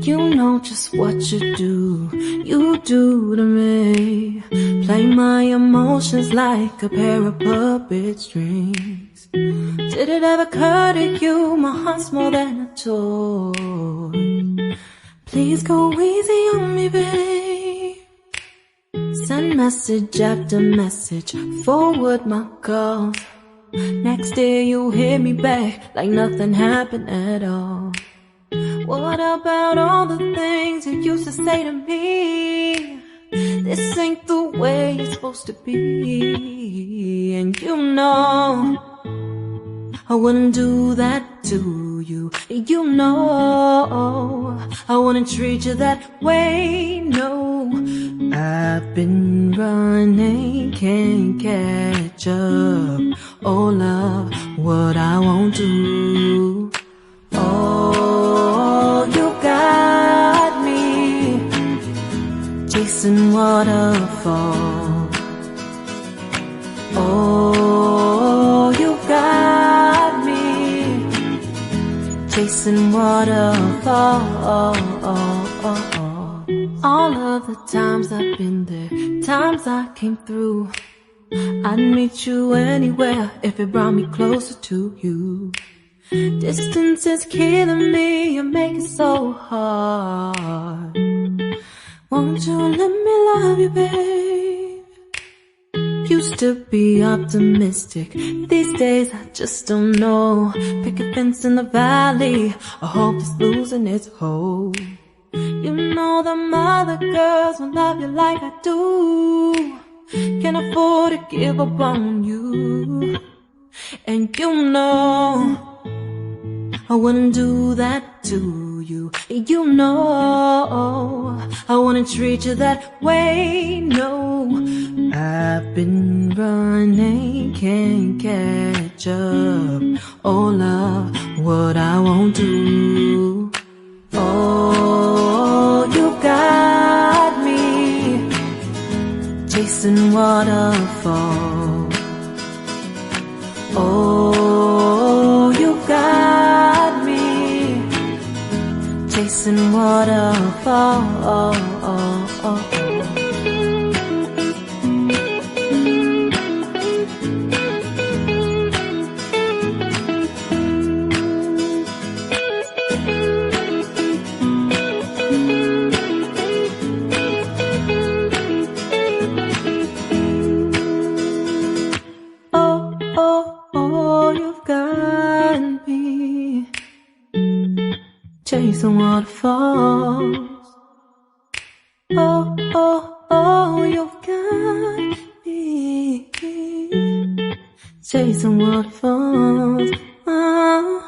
You know just what you do to me. Play my emotions like a pair of puppet strings. Did it ever occur to you my heart's more than a toy? Please go easy on me, babe. Send message after message, forward my calls. Next day you hit me back like nothing happened at all. What about all the things you used to say to me? This ain't the way it's supposed to be. And you know I wouldn't do that to you. You know I wouldn't treat you that way, no. I've been running, can't catch up. Oh love, what I won't do. Oh, you got me chasing waterfalls. Oh, you got me chasing waterfalls. All of the times I've been there, times I came through, I'd meet you anywhere if it brought me closer to you. Distance is killing me, you make it so hard. Won't you let me love you, babe? Used to be optimistic, these days I just don't know. Pick a fence in the valley, I hope it's losing its hold. You know them other girls won't love you like I do. Can't afford to give up on you. And you know I wouldn't do that to you. You know I wouldn't treat you that way, no. I've been running, can't catch up. Oh love, what I won't do. Oh, you got me chasing waterfalls. Oh, you got me chasing waterfalls. Chasing waterfalls. Oh, oh, oh, you've got me chasing waterfalls. Oh.